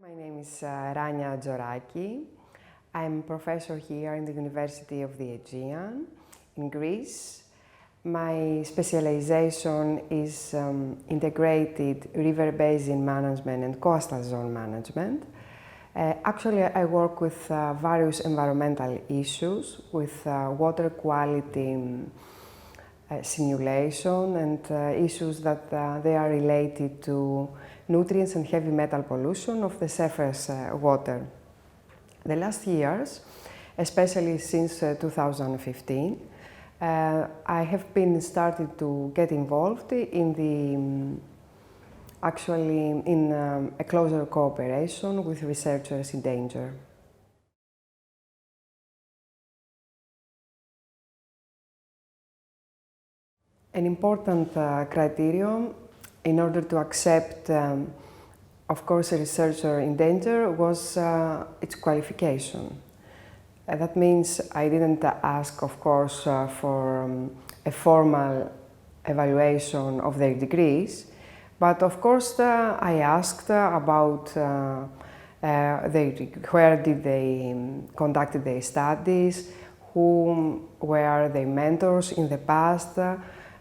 My name is Rania Gioraki. I'm a professor here in the University of the Aegean in Greece. My specialization is integrated river basin management and coastal zone management. Actually, I work with various environmental issues, with water quality simulation and issues that they are related to nutrients and heavy metal pollution of the surface water. The last years, especially since 2015, I have been started to get involved in a closer cooperation with researchers in danger. An important criterion in order to accept, of course, a researcher in danger was its qualification. That means I didn't ask, of course, for a formal evaluation of their degrees, but of course I asked about where did they conducted their studies, who were their mentors in the past,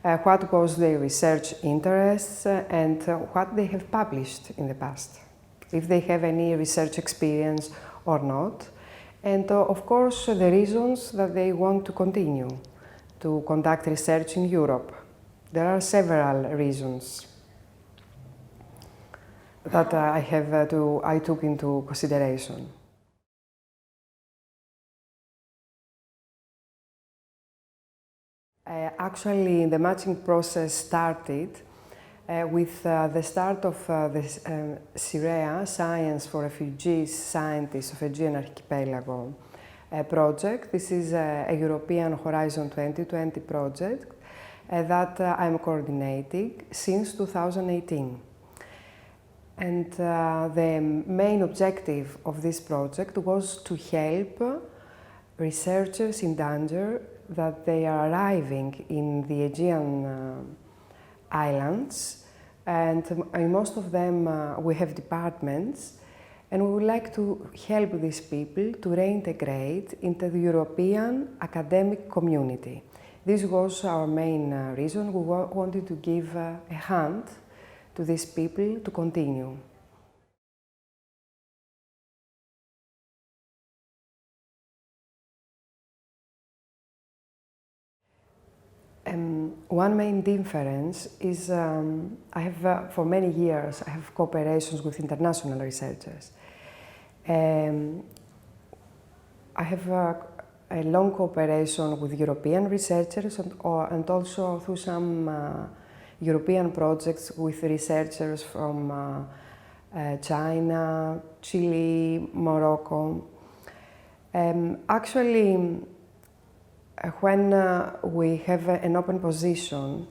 what was their research interests, and what they have published in the past, if they have any research experience or not, and of course the reasons that they want to continue to conduct research in Europe. There are several reasons that I took into consideration. Actually, the matching process started with the start of the SIREA, Science for Refugees Scientists of Aegean Archipelago project. This is a European Horizon 2020 project that I'm coordinating since 2018. And the main objective of this project was to help researchers in danger that they are arriving in the Aegean islands, and in most of them we have departments, and we would like to help these people to reintegrate into the European academic community. This was our main reason. We wanted to give a hand to these people to continue. One main difference is for many years I have cooperations with international researchers. I have a long cooperation with European researchers and also through some European projects with researchers from China, Chile, Morocco. Actually, when we have an open position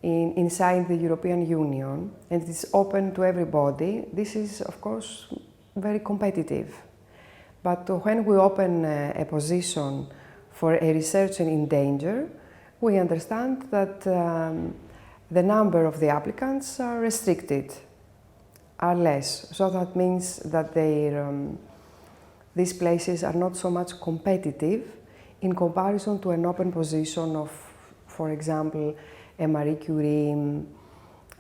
inside the European Union and it's open to everybody, this is of course very competitive. But when we open a position for a researcher in danger, we understand that the number of the applicants are restricted, are less. So that means that these places are not so much competitive in comparison to an open position of, for example, a Marie Curie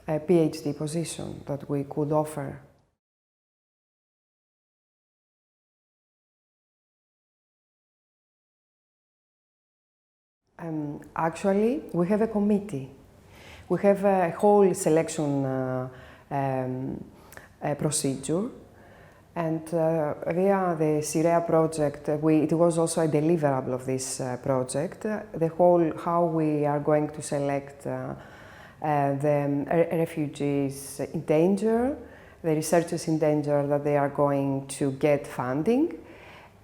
PhD position that we could offer. Actually, we have a committee. We have a whole selection procedure. And via the SIREA project, it was also a deliverable of this project, how we are going to select the refugees in danger, the researchers in danger that they are going to get funding.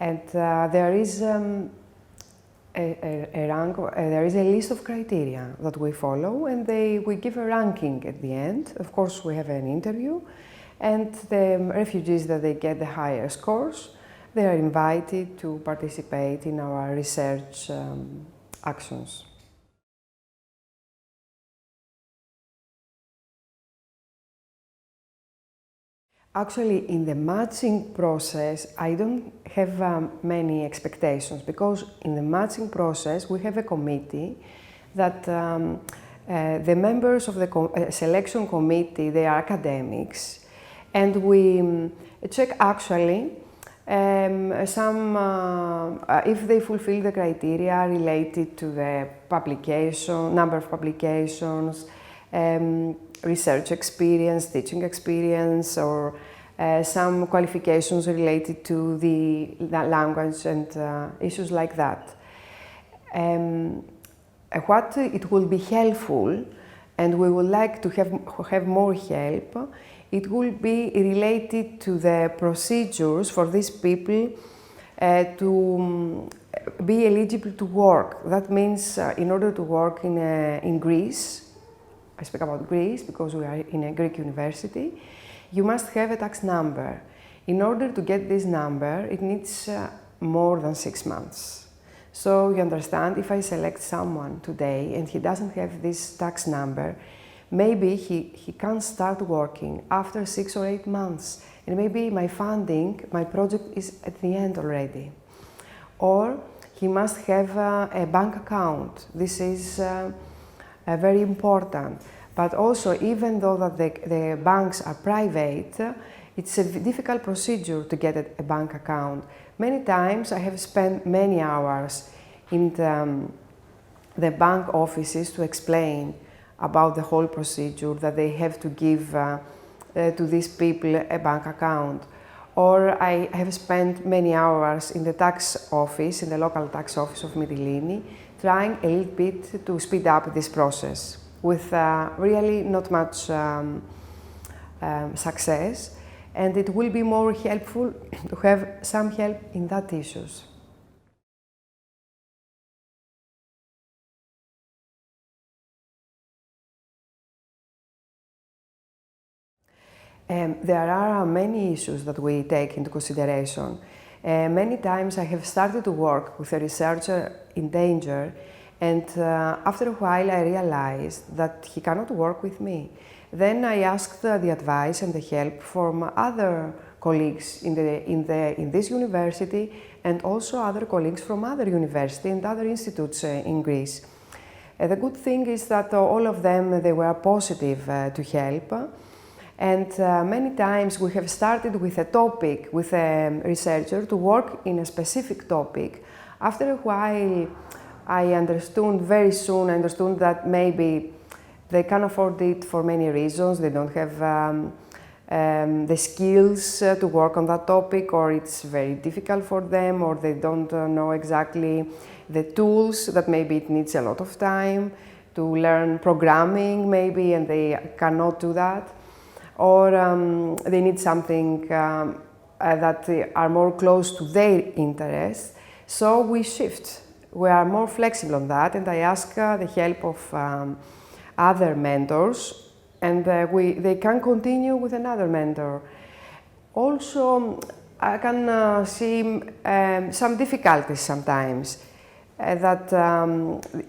And there is there is a list of criteria that we follow, and we give a ranking at the end. Of course, we have an interview. And the refugees that they get the higher scores, they are invited to participate in our research actions. Actually, in the matching process, I don't have many expectations, because in the matching process, we have a committee that the members of the selection committee, they are academics, and we check actually if they fulfill the criteria related to the publication, number of publications, research experience, teaching experience, or some qualifications related to the language and issues like that. What it will be helpful, and we would like to have more help, it will be related to the procedures for these people to be eligible to work. That means in order to work in Greece, I speak about Greece because we are in a Greek university, you must have a tax number. In order to get this number, it needs more than 6 months. So you understand, if I select someone today and he doesn't have this tax number, maybe he can't start working after 6 or 8 months. And maybe my funding, my project is at the end already. Or he must have a bank account. This is very important. But also, even though that the banks are private, it's a difficult procedure to get a bank account. Many times I have spent many hours in the bank offices to explain about the whole procedure, that they have to give to these people a bank account. Or I have spent many hours in the tax office, in the local tax office of Mytilene, trying a little bit to speed up this process, with really not much success, and it will be more helpful to have some help in that issues. There are many issues that we take into consideration. Many times I have started to work with a researcher in danger, and after a while I realized that he cannot work with me. Then I asked the advice and the help from other colleagues in this university, and also other colleagues from other universities and other institutes in Greece. The good thing is that all of them, they were positive to help. And many times we have started with a topic, with a researcher, to work in a specific topic. After a while, I understood, very soon, I understood that maybe they can't afford it for many reasons. They don't have the skills to work on that topic, or it's very difficult for them, or they don't know exactly the tools, that maybe it needs a lot of time to learn programming maybe, and they cannot do that. Or they need something that are more close to their interests. So we shift. We are more flexible on that, and I ask the help of other mentors, and they can continue with another mentor. Also, I can see some difficulties sometimes, that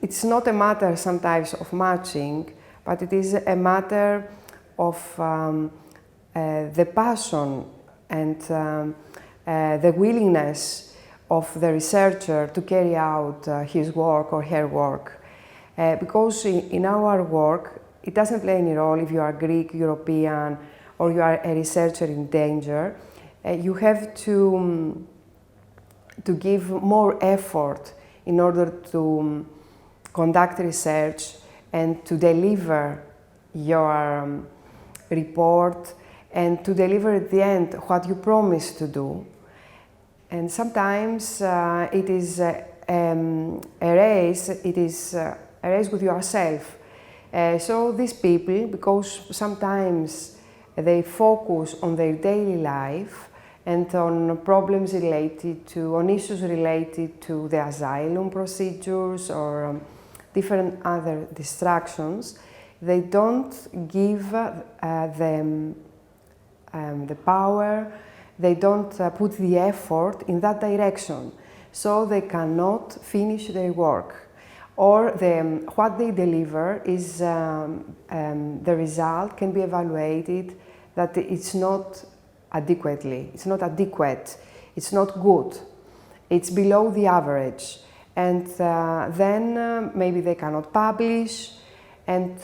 it's not a matter sometimes of matching, but it is a matter of the passion and the willingness of the researcher to carry out his work or her work. Because in our work, it doesn't play any role if you are Greek, European, or you are a researcher in danger. You have to give more effort in order to conduct research and to deliver your report, and to deliver at the end what you promised to do. And sometimes it is a race, a race with yourself. So these people, because sometimes they focus on their daily life and on problems related to, on issues related to the asylum procedures or different other distractions, they don't give them the power, they don't put the effort in that direction, so they cannot finish their work. Or what they deliver is, the result can be evaluated that it's not adequately. It's not adequate. It's not good. It's below the average. And then maybe they cannot publish. And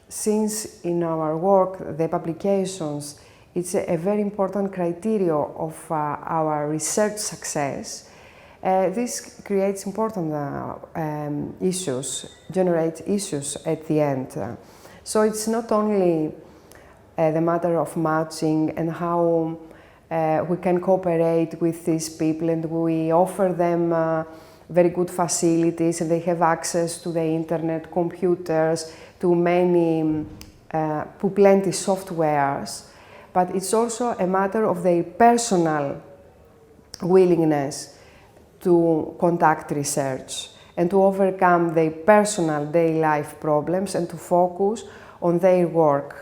since in our work, the publications, it's a very important criteria of our research success. This creates important issues, generates issues at the end. So it's not only the matter of matching and how we can cooperate with these people, and we offer them very good facilities, and they have access to the internet, computers, to plenty softwares. But it's also a matter of their personal willingness to conduct research and to overcome their personal daily life problems and to focus on their work.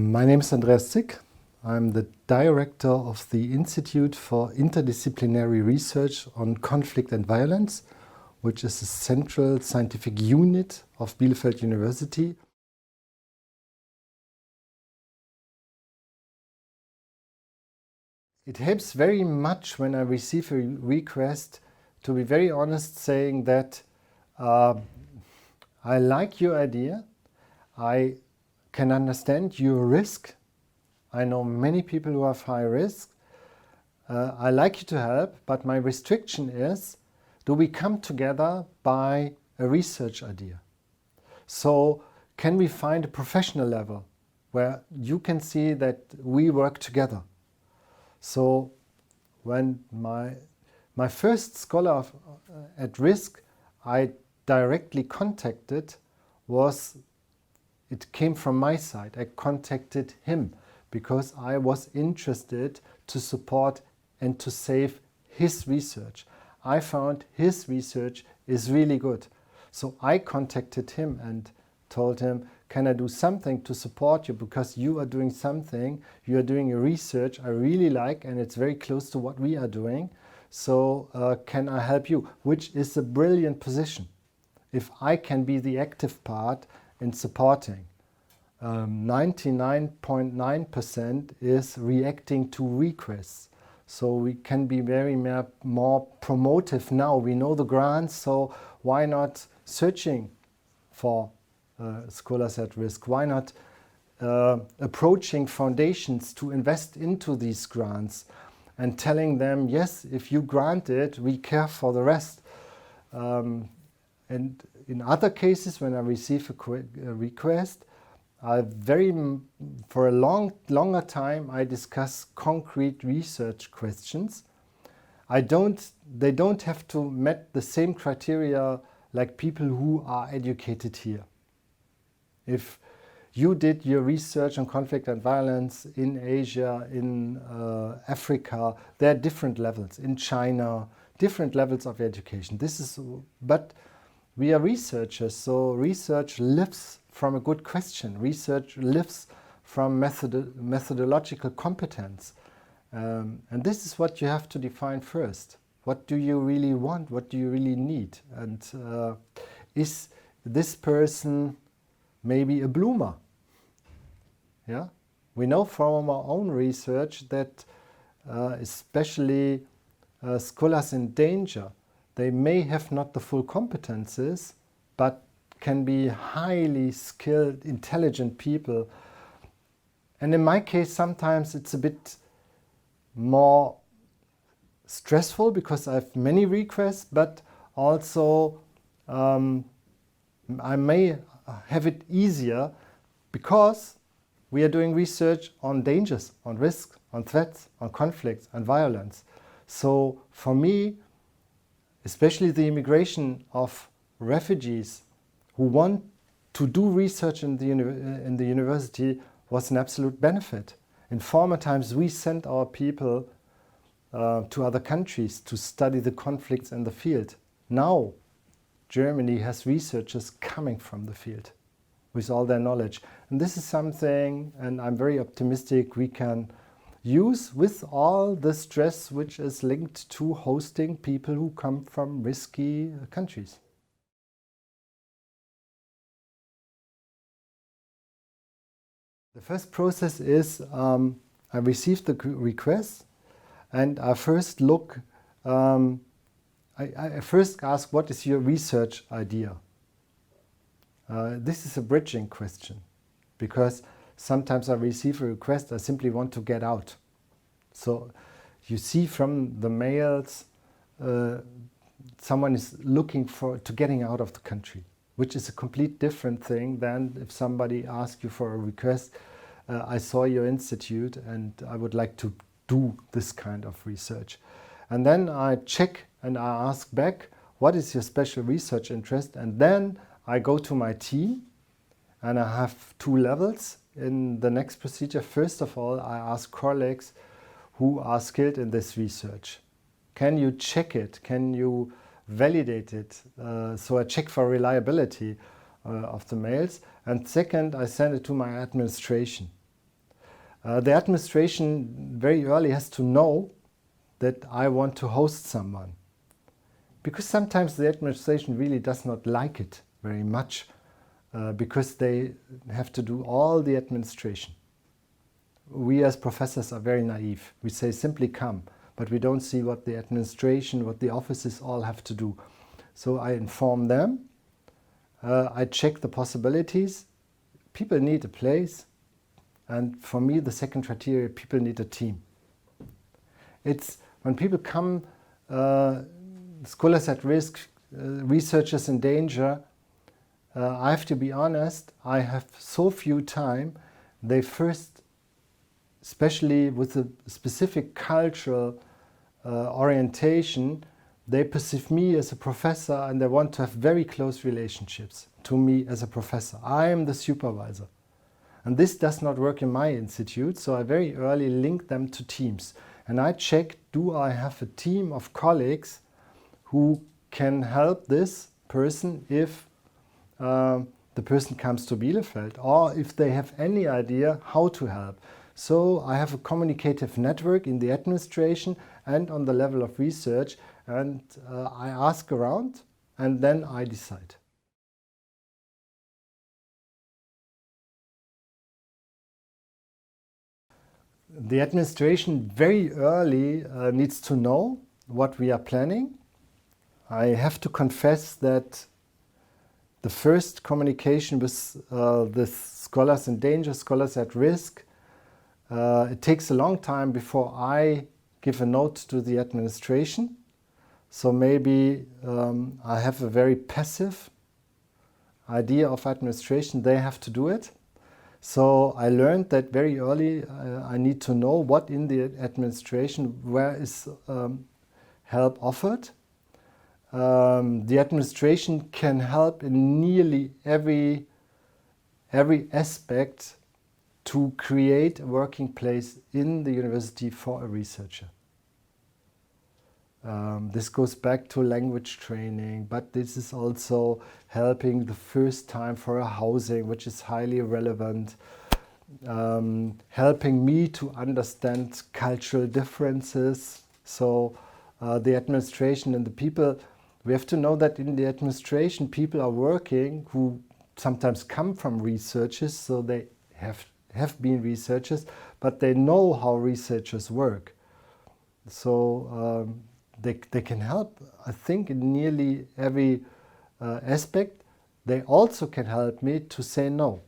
My name is Andreas Zick. I'm the director of the Institute for Interdisciplinary Research on Conflict and Violence, which is a central scientific unit of Bielefeld University. It helps very much when I receive a request to be very honest, saying that I like your idea, I can understand your risk. I know many people who have high risk. I like you to help, but my restriction is, do we come together by a research idea? So can we find a professional level where you can see that we work together? So when my first scholar at risk I directly contacted it came from my side. I contacted him because I was interested to support and to save his research. I found his research is really good. So I contacted him and told him, can I do something to support you, because you are doing something, you are doing a research I really like and it's very close to what we are doing. So can I help you? Which is a brilliant position. If I can be the active part in supporting. 99.9% is reacting to requests. So we can be very more promotive now. We know the grants, so why not searching for scholars at risk? Why not approaching foundations to invest into these grants and telling them, yes, if you grant it, we care for the rest. And in other cases, when I receive a request, for a longer time, I discuss concrete research questions. They don't have to meet the same criteria like people who are educated here. If you did your research on conflict and violence in Asia, in Africa, there are different levels. In China, different levels of education. But we are researchers, so research lives from a good question. Research lives from methodological competence. And this is what you have to define first. What do you really want? What do you really need? And is this person maybe a bloomer? Yeah? We know from our own research that especially scholars in danger, they may have not the full competences, but can be highly skilled, intelligent people. And in my case, sometimes it's a bit more stressful because I have many requests, but also I may have it easier because we are doing research on dangers, on risks, on threats, on conflicts and violence. So for me, especially the immigration of refugees who want to do research in the university was an absolute benefit. In former times, we sent our people to other countries to study the conflicts in the field. Now, Germany has researchers coming from the field with all their knowledge. And this is something, and I'm very optimistic, we can use with all the stress which is linked to hosting people who come from risky countries. The first process is I receive the request and I first look, I first ask, what is your research idea? This is a bridging question, because sometimes I receive a request, I simply want to get out. So you see from the mails, someone is looking to getting out of the country, which is a complete different thing than if somebody asks you for a request. I saw your institute and I would like to do this kind of research. And then I check and I ask back, what is your special research interest? And then I go to my team and I have two levels in the next procedure. First of all, I ask colleagues who are skilled in this research. Can you check it? Can you validate it? So I check for reliability of the mails. And second, I send it to my administration. The administration very early has to know that I want to host someone. Because sometimes the administration really does not like it very much because they have to do all the administration. We as professors are very naive. We say simply come, but we don't see what the administration, what the offices all have to do. So I inform them, I check the possibilities. People need a place, and for me the second criteria, people need a team. It's when people come, scholars at risk, researchers in danger, I have to be honest, I have so few time. They first, especially with a specific cultural orientation, they perceive me as a professor and they want to have very close relationships to me as a professor. I am the supervisor. And this does not work in my institute, so I very early link them to teams. And I check, do I have a team of colleagues who can help this person if the person comes to Bielefeld, or if they have any idea how to help. So I have a communicative network in the administration and on the level of research, and I ask around and then I decide. The administration very early needs to know what we are planning. I have to confess that the first communication with the scholars in danger, scholars at risk, it takes a long time before I give a note to the administration. So maybe I have a very passive idea of administration. They have to do it. So I learned that very early I need to know what in the administration, where is help offered. The administration can help in nearly every aspect to create a working place in the university for a researcher. This goes back to language training, but this is also helping the first time for a housing, which is highly relevant, helping me to understand cultural differences. So the administration and the people, we have to know that in the administration people are working who sometimes come from researchers, so they have been researchers, but they know how researchers work. So they can help, I think, in nearly every aspect. They also can help me to say no.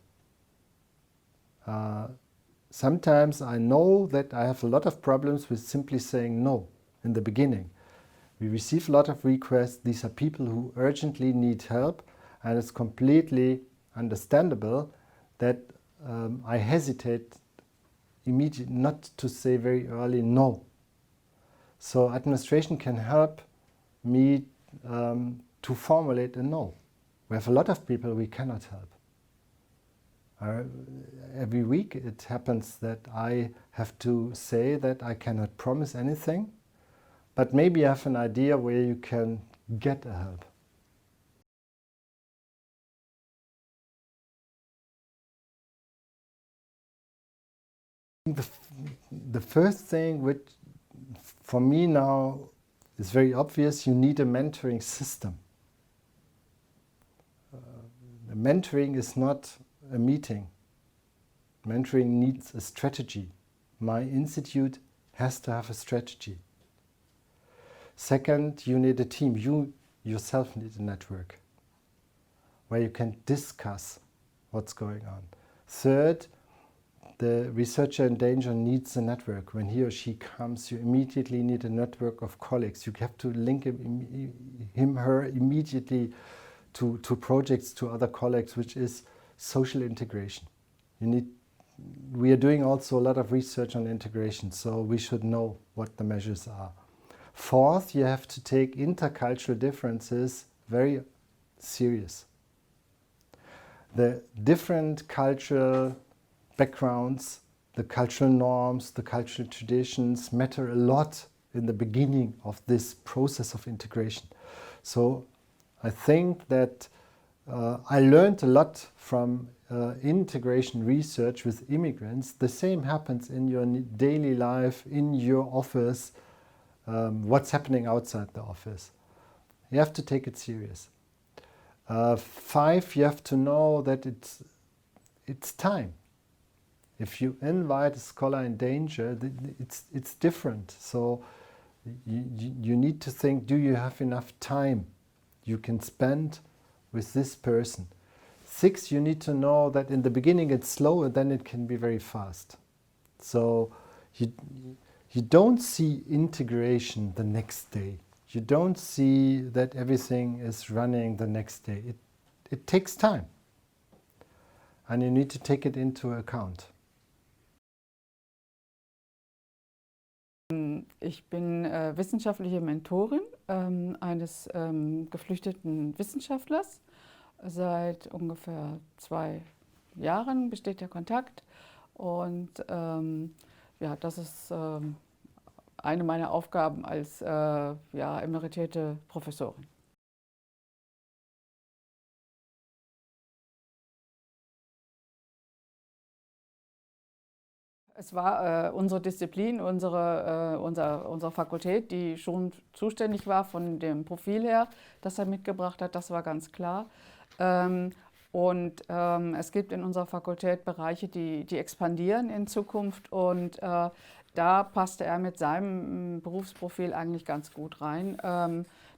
Sometimes I know that I have a lot of problems with simply saying no in the beginning. We receive a lot of requests. These are people who urgently need help, and it's completely understandable that I hesitate immediately not to say very early no. So administration can help me to formulate a no. We have a lot of people we cannot help. Every week it happens that I have to say that I cannot promise anything, but maybe I have an idea where you can get a help. The first thing which for me now is very obvious, you need a mentoring system. Mentoring is not a meeting. Mentoring needs a strategy. My institute has to have a strategy. Second, you need a team. You yourself need a network where you can discuss what's going on. Third, the researcher in danger needs a network. When he or she comes, you immediately need a network of colleagues. You have to link her immediately to projects, to other colleagues, which is social integration. We are doing also a lot of research on integration, so we should know what the measures are. Fourth, you have to take intercultural differences very serious. The different cultural backgrounds, the cultural norms, the cultural traditions matter a lot in the beginning of this process of integration. So I think that I learned a lot from integration research with immigrants. The same happens in your daily life, in your office, what's happening outside the office. You have to take it serious. 5, you have to know that it's time. If you invite a scholar in danger, it's different. So you need to think, do you have enough time you can spend with this person? 6, you need to know that in the beginning it's slow and then it can be very fast. So you don't see integration the next day. You don't see that everything is running the next day. It takes time. And you need to take it into account. Ich bin wissenschaftliche Mentorin eines geflüchteten Wissenschaftlers. Seit ungefähr 2 Jahren besteht der Kontakt und ja, das ist eine meiner Aufgaben als ja, emeritierte Professorin. Es war unsere Disziplin, unsere Fakultät, die schon zuständig war von dem Profil her, das er mitgebracht hat, das war ganz klar. Es gibt in unserer Fakultät Bereiche, die expandieren in Zukunft und da passte er mit seinem Berufsprofil eigentlich ganz gut rein.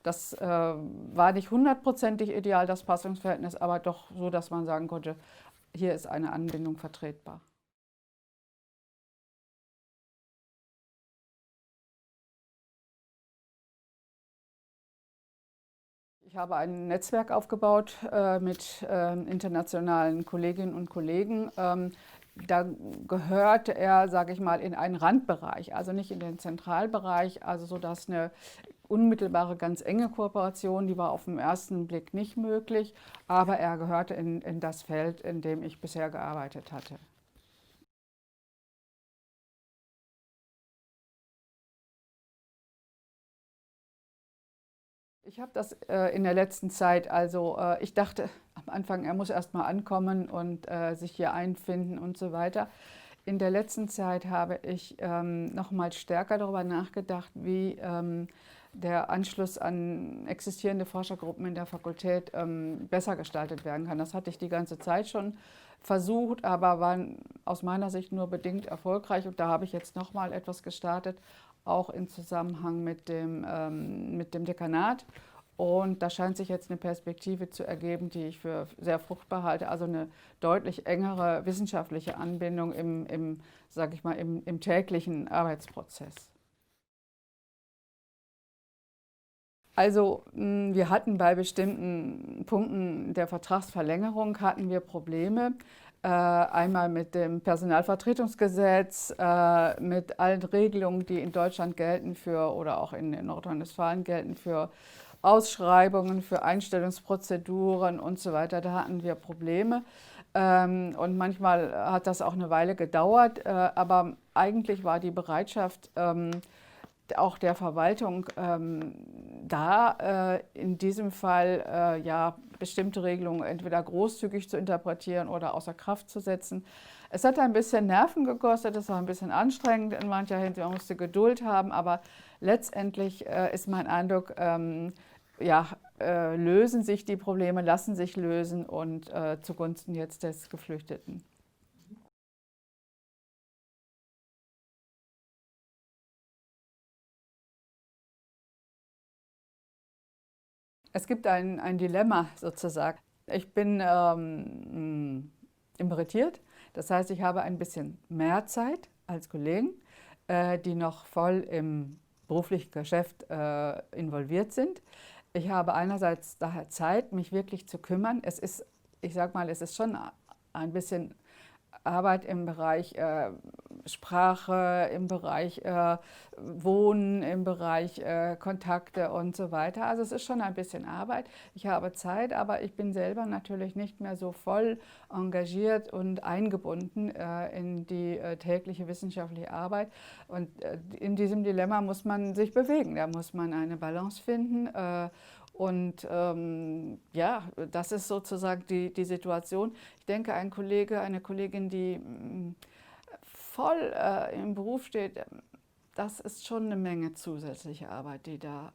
Das war nicht 100%ig ideal, das Passungsverhältnis, aber doch so, dass man sagen konnte, hier ist eine Anbindung vertretbar. Ich habe ein Netzwerk aufgebaut mit internationalen Kolleginnen und Kollegen. Da gehörte er, sage ich mal, in einen Randbereich, also nicht in den Zentralbereich, also so dass eine unmittelbare, ganz enge Kooperation, die war auf den ersten Blick nicht möglich, aber er gehörte in das Feld, in dem ich bisher gearbeitet hatte. Ich habe das in der letzten Zeit, also ich dachte am Anfang, er muss erst mal ankommen und sich hier einfinden und so weiter. In der letzten Zeit habe ich noch mal stärker darüber nachgedacht, wie der Anschluss an existierende Forschergruppen in der Fakultät besser gestaltet werden kann. Das hatte ich die ganze Zeit schon versucht, aber war aus meiner Sicht nur bedingt erfolgreich. Und da habe ich jetzt noch mal etwas gestartet, auch im Zusammenhang mit dem Dekanat. Und da scheint sich jetzt eine Perspektive zu ergeben, die ich für sehr fruchtbar halte, also eine deutlich engere wissenschaftliche Anbindung sage ich mal, im täglichen Arbeitsprozess. Also wir hatten bei bestimmten Punkten der Vertragsverlängerung hatten wir Probleme. Einmal mit dem Personalvertretungsgesetz, mit allen Regelungen, die in Deutschland gelten oder auch in Nordrhein-Westfalen gelten für Ausschreibungen, für Einstellungsprozeduren und so weiter. Da hatten wir Probleme. Und manchmal hat das auch eine Weile gedauert, aber eigentlich war die Bereitschaft auch der Verwaltung in diesem Fall ja, bestimmte Regelungen entweder großzügig zu interpretieren oder außer Kraft zu setzen. Es hat ein bisschen Nerven gekostet, es war ein bisschen anstrengend in mancher Hinsicht, man musste Geduld haben, aber letztendlich ist mein Eindruck, ja, lösen sich die Probleme, lassen sich lösen und zugunsten jetzt des Geflüchteten. Es gibt ein Dilemma sozusagen. Ich bin emeritiert, das heißt, ich habe ein bisschen mehr Zeit als Kollegen, die noch voll im beruflichen Geschäft involviert sind. Ich habe einerseits daher Zeit, mich wirklich zu kümmern. Es ist, ich sag mal, es ist schon ein bisschen Arbeit im Bereich Sprache, im Bereich Wohnen, im Bereich Kontakte und so weiter. Also es ist schon ein bisschen Arbeit. Ich habe Zeit, aber ich bin selber natürlich nicht mehr so voll engagiert und eingebunden in die tägliche wissenschaftliche Arbeit. Und in diesem Dilemma muss man sich bewegen. Da muss man eine Balance finden. Und ja, das ist sozusagen die Situation. Ich denke, ein Kollege, eine Kollegin, die voll im Beruf steht, das ist schon eine Menge zusätzliche Arbeit, die da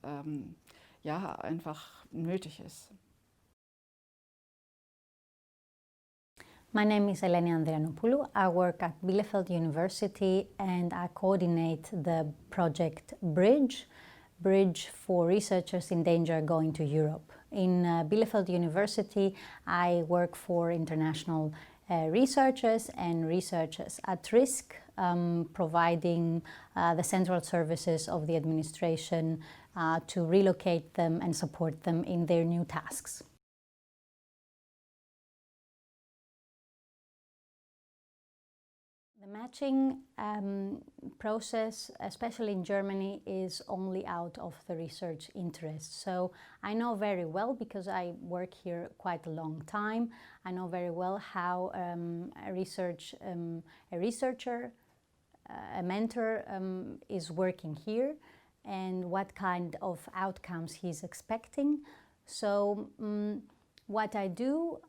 ja, einfach nötig ist. My name is Eleni Andrianopoulou. I work at Bielefeld University and I coordinate the project BRiDGE. BRiDGE for researchers in danger going to Europe. In Bielefeld University, I work for international researchers and researchers at risk, providing the central services of the administration to relocate them and support them in their new tasks. The matching process, especially in Germany, is only out of the research interest. So I know very well, because I work here quite a long time, I know very well how a researcher, a mentor is working here and what kind of outcomes he's expecting. So what I do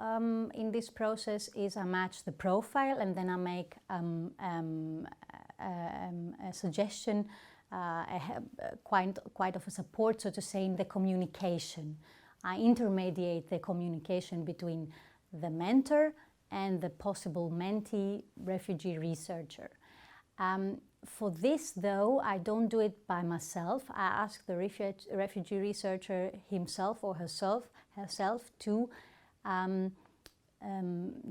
in this process is I match the profile and then I make a suggestion, quite of a support, so to say, in the communication. I intermediate the communication between the mentor and the possible mentee refugee researcher. For this, though, I don't do it by myself. I ask the refugee researcher himself or herself to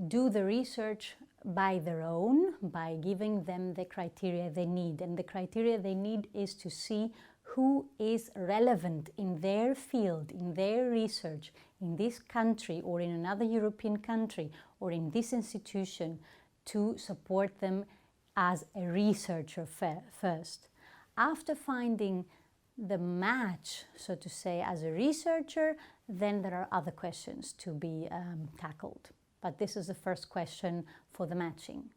do the research by their own, by giving them the criteria they need. And the criteria they need is to see who is relevant in their field, in their research, in this country or in another European country or in this institution, to support them as a researcher first. After finding the match, so to say, as a researcher, then there are other questions to be tackled. But this is the first question for the matching.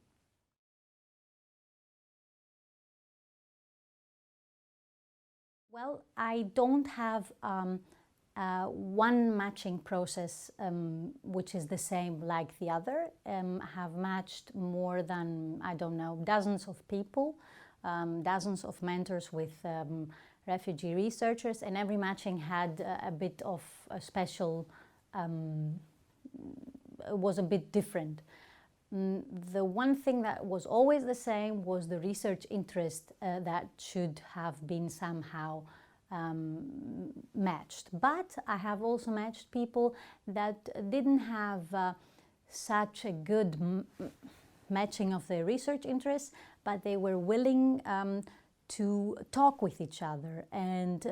Well, I don't have one matching process which is the same like the other. I have matched more than, I don't know, dozens of people, dozens of mentors with refugee researchers, and every matching had a bit of a special, was a bit different. The one thing that was always the same was the research interest that should have been somehow matched. But I have also matched people that didn't have such a good matching of their research interests, but they were willing to talk with each other and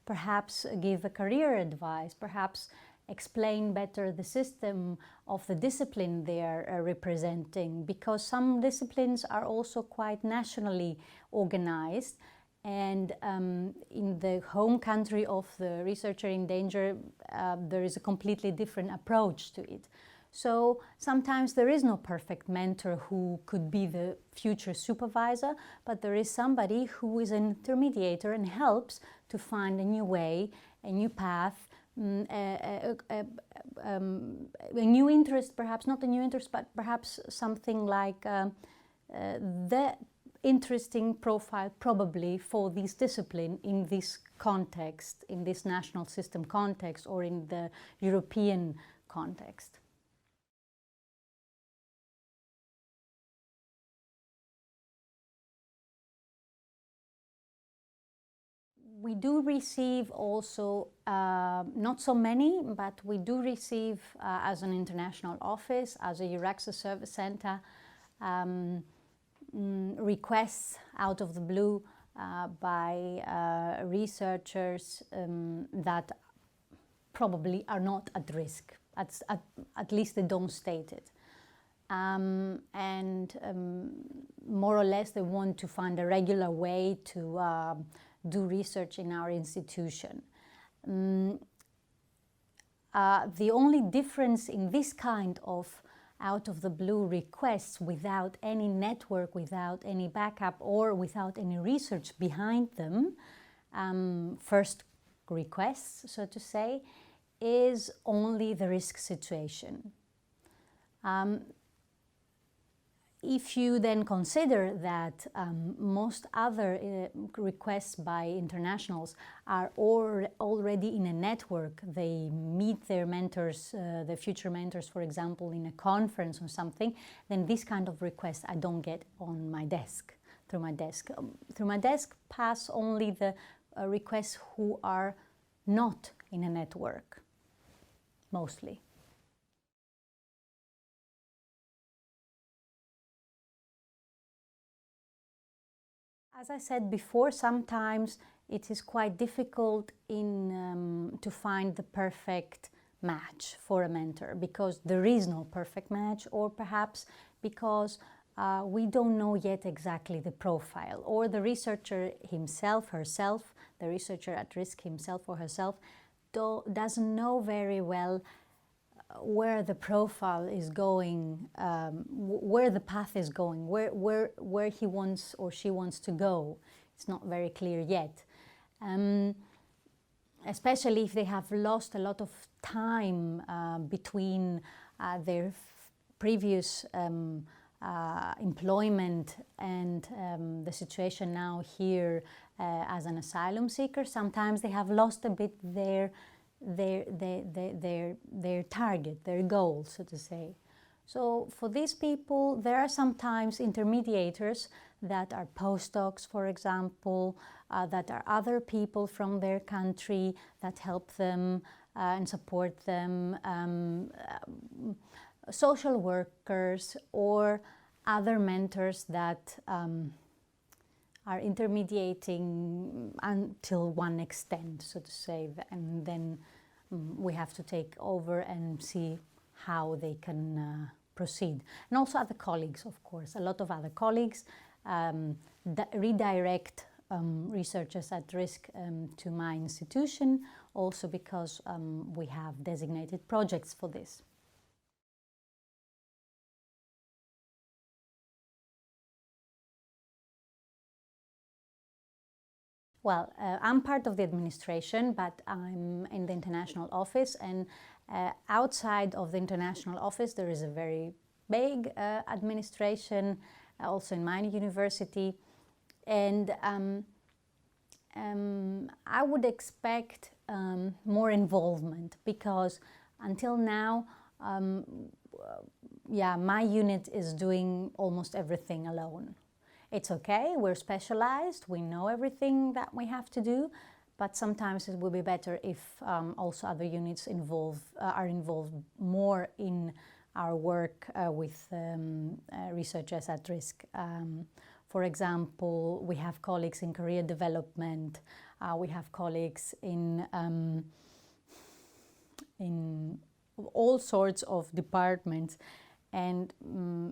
perhaps give a career advice, perhaps explain better the system of the discipline they are representing, because some disciplines are also quite nationally organized, and in the home country of the researcher in danger there is a completely different approach to it. So sometimes there is no perfect mentor who could be the future supervisor, but there is somebody who is an intermediator and helps to find a new way, a new path, a new interest, perhaps not a new interest, but perhaps something like the interesting profile probably for this discipline in this context, in this national system context or in the European context. We do receive also, not so many, but we do receive as an international office, as a EURAXA Service Center, requests out of the blue by researchers that probably are not at risk. At least they don't state it. More or less they want to find a regular way to do research in our institution. The only difference in this kind of out-of-the-blue requests without any network, without any backup, or without any research behind them, first requests, so to say, is only the risk situation. If you then consider that most other requests by internationals are already in a network, they meet their mentors, their future mentors, for example, in a conference or something, then this kind of requests I don't get on my desk, through my desk. Through my desk pass only the requests who are not in a network, mostly. As I said before, sometimes it is quite difficult to find the perfect match for a mentor, because there is no perfect match, or perhaps because we don't know yet exactly the profile, or the researcher himself, herself, the researcher at risk himself or herself doesn't know very well where the profile is going, where the path is going, where he wants or she wants to go. It's not very clear yet. Especially if they have lost a lot of time between their previous employment and the situation now here as an asylum seeker. Sometimes they have lost a bit their target, their goal, so to say. So for these people, there are sometimes intermediators that are postdocs, for example, that are other people from their country that help them and support them, social workers or other mentors that are intermediating until one extent, so to say, and then we have to take over and see how they can proceed. And also other colleagues, of course. A lot of other colleagues redirect researchers at risk to my institution, also because we have designated projects for this. Well, I'm part of the administration, but I'm in the international office, and outside of the international office there is a very big administration, also in my university, and I would expect more involvement, because until now, my unit is doing almost everything alone. It's okay, we're specialized, we know everything that we have to do, but sometimes it would be better if also other units are involved more in our work with researchers at risk. For example, we have colleagues in career development, we have colleagues in all sorts of departments, and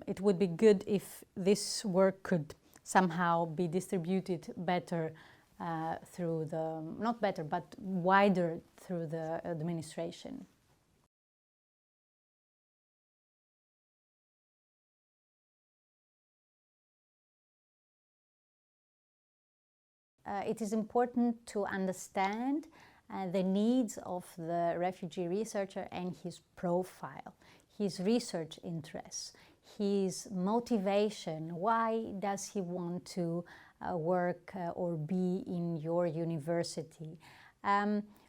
it would be good if this work could somehow be distributed better through the, not better, but wider through the administration. It is important to understand the needs of the refugee researcher and his profile, his research interests, his motivation. Why does he want to work or be in your university?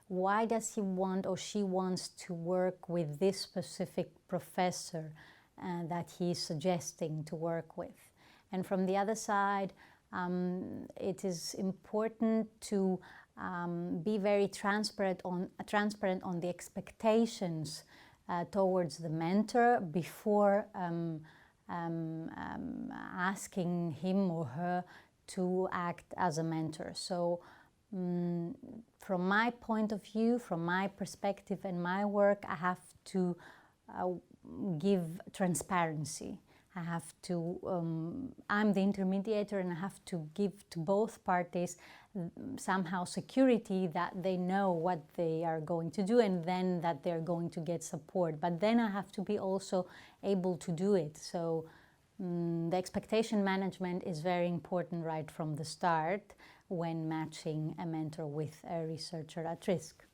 Why does he want or she wants to work with this specific professor that he is suggesting to work with? And from the other side, it is important to be very transparent on the expectations towards the mentor before asking him or her to act as a mentor. So from my point of view, from my perspective and my work, I have to give transparency. I have to, I'm the intermediator, and I have to give to both parties somehow security that they know what they are going to do, and then that they're going to get support. But then I have to be also able to do it. So the expectation management is very important right from the start when matching a mentor with a researcher at risk.